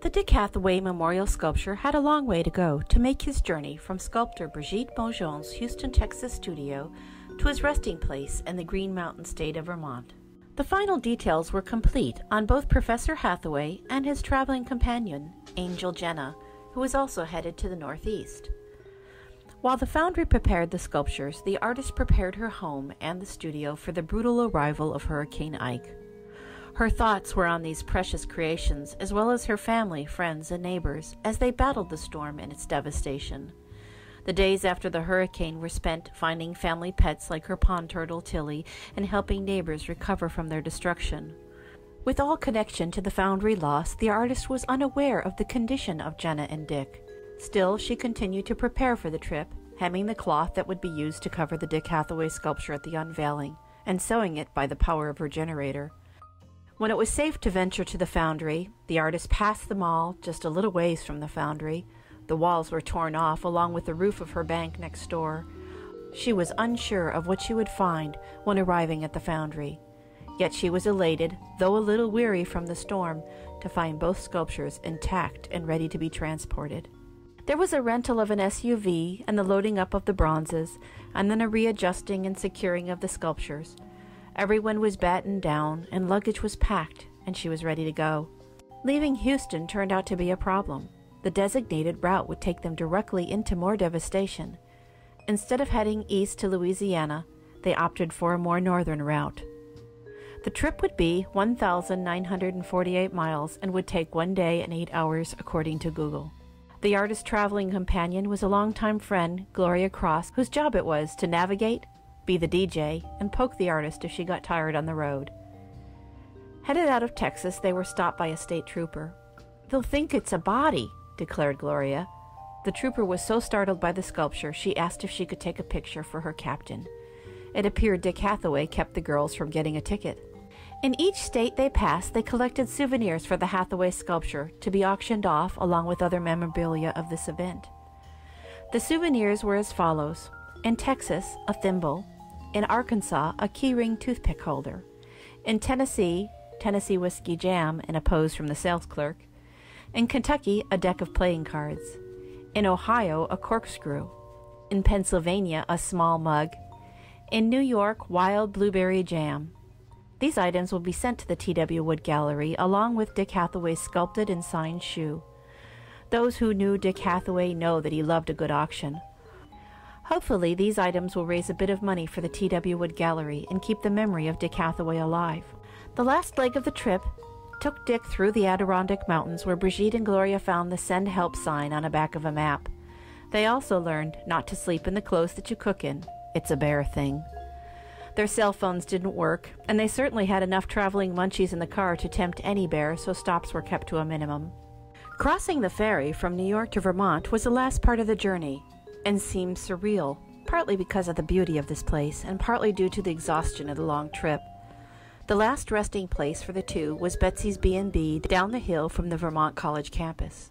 The Dick Hathaway memorial sculpture had a long way to go to make his journey from sculptor Bridgette Mongeons Houston, Texas studio to his resting place in the Green Mountain state of Vermont. The final details were complete on both Professor Hathaway and his traveling companion, Angel Jenna, who was also headed to the northeast. While the foundry prepared the sculptures, the artist prepared her home and the studio for the brutal arrival of Hurricane Ike. Her thoughts were on these precious creations, as well as her family, friends, and neighbors, as they battled the storm and its devastation. The days after the hurricane were spent finding family pets like her pond turtle Tilly and helping neighbors recover from their destruction. With all connection to the foundry lost, the artist was unaware of the condition of Jenna and Dick. Still, she continued to prepare for the trip, hemming the cloth that would be used to cover the Dick Hathaway sculpture at the unveiling, and sewing it by the power of her generator. When it was safe to venture to the foundry, the artist passed the mall just a little ways from the foundry. The walls were torn off, along with the roof of her bank next door. She was unsure of what she would find when arriving at the foundry. Yet she was elated, though a little weary from the storm, to find both sculptures intact and ready to be transported. There was a rental of an SUV and the loading up of the bronzes, and then a readjusting and securing of the sculptures. Everyone was battened down, and luggage was packed, and she was ready to go. Leaving Houston turned out to be a problem. The designated route would take them directly into more devastation. Instead of heading east to Louisiana, they opted for a more northern route. The trip would be 1,948 miles and would take 1 day and 8 hours, according to Google. The artist's traveling companion was a longtime friend, Gloria Cross, whose job it was to navigate, be the DJ, and poke the artist if she got tired on the road. Headed out of Texas, they were stopped by a state trooper. "They'll think it's a body," declared Gloria. The trooper was so startled by the sculpture, she asked if she could take a picture for her captain. It appeared Dick Hathaway kept the girls from getting a ticket. In each state they passed, they collected souvenirs for the Hathaway sculpture to be auctioned off along with other memorabilia of this event. The souvenirs were as follows. In Texas, a thimble. In Arkansas, a keyring toothpick holder. In Tennessee, Tennessee whiskey jam and a pose from the sales clerk. In Kentucky, a deck of playing cards. In Ohio, a corkscrew. In Pennsylvania, a small mug. In New York, wild blueberry jam. These items will be sent to the T.W. Wood Gallery along with Dick Hathaway's sculpted and signed shoe. Those who knew Dick Hathaway know that he loved a good auction. Hopefully, these items will raise a bit of money for the T.W. Wood Gallery and keep the memory of Dick Hathaway alive. The last leg of the trip took Dick through the Adirondack Mountains, where Bridgette and Gloria found the Send Help sign on the back of a map. They also learned not to sleep in the clothes that you cook in. It's a bear thing. Their cell phones didn't work, and they certainly had enough traveling munchies in the car to tempt any bear, so stops were kept to a minimum. Crossing the ferry from New York to Vermont was the last part of the journey, and seemed surreal, partly because of the beauty of this place and partly due to the exhaustion of the long trip. The last resting place for the two was Betsy's B&B down the hill from the Vermont College campus.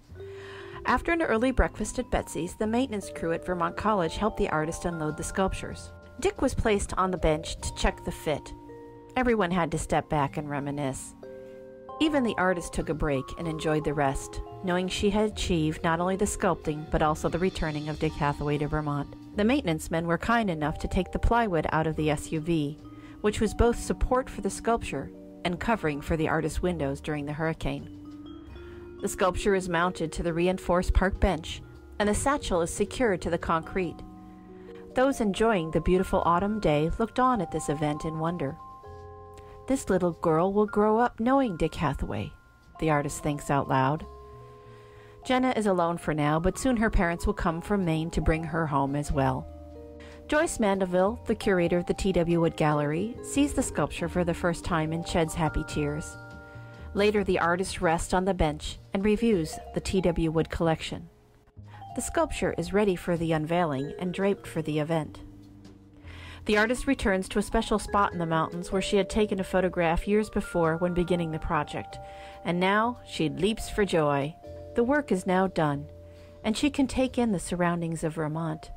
After an early breakfast at Betsy's, the maintenance crew at Vermont College helped the artist unload the sculptures. Dick was placed on the bench to check the fit. Everyone had to step back and reminisce. Even the artist took a break and enjoyed the rest, knowing she had achieved not only the sculpting, but also the returning of Dick Hathaway to Vermont. The maintenance men were kind enough to take the plywood out of the SUV, which was both support for the sculpture and covering for the artist's windows during the hurricane. The sculpture is mounted to the reinforced park bench, and the satchel is secured to the concrete. Those enjoying the beautiful autumn day looked on at this event in wonder. "This little girl will grow up knowing Dick Hathaway," the artist thinks out loud. Jenna is alone for now, but soon her parents will come from Maine to bring her home as well. Joyce Mandeville, the curator of the T.W. Wood Gallery, sees the sculpture for the first time and sheds happy tears. Later, the artist rests on the bench and reviews the T.W. Wood collection. The sculpture is ready for the unveiling and draped for the event. The artist returns to a special spot in the mountains where she had taken a photograph years before when beginning the project, and now she leaps for joy. The work is now done, and she can take in the surroundings of Vermont,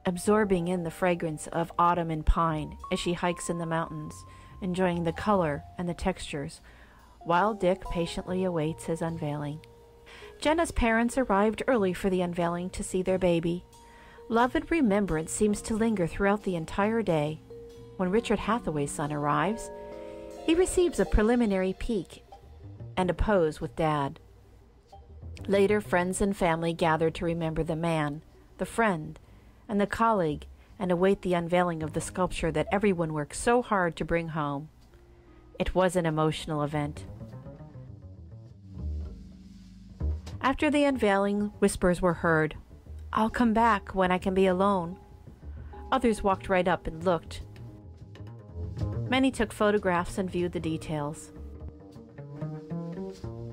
absorbing in the fragrance of autumn and pine as she hikes in the mountains, enjoying the color and the textures, while Dick patiently awaits his unveiling. Jenna's parents arrived early for the unveiling to see their baby. Love and remembrance seems to linger throughout the entire day. When Richard Hathaway's son arrives, he receives a preliminary peek and a pose with Dad. Later, friends and family gather to remember the man, the friend, and the colleague, and await the unveiling of the sculpture that everyone worked so hard to bring home. It was an emotional event. After the unveiling, whispers were heard. "I'll come back when I can be alone." Others walked right up and looked. Many took photographs and viewed the details.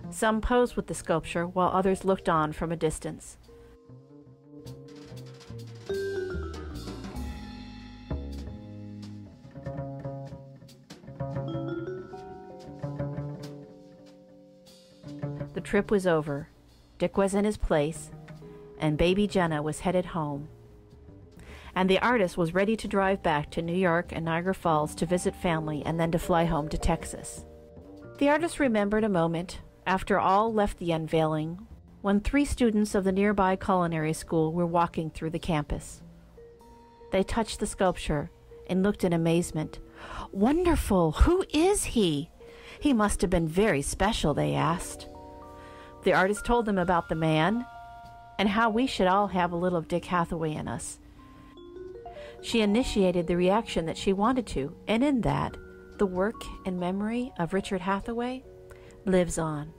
Some posed with the sculpture, while others looked on from a distance. The trip was over. Dick was in his place, and Baby Jenna was headed home. And the artist was ready to drive back to New York and Niagara Falls to visit family and then to fly home to Texas. The artist remembered a moment after all left the unveiling when 3 students of the nearby culinary school were walking through the campus. They touched the sculpture and looked in amazement. "Wonderful! Who is he? He must have been very special," they asked. The artist told them about the man and how we should all have a little of Dick Hathaway in us. She initiated the reaction that she wanted to, and in that, the work and memory of Richard Hathaway lives on.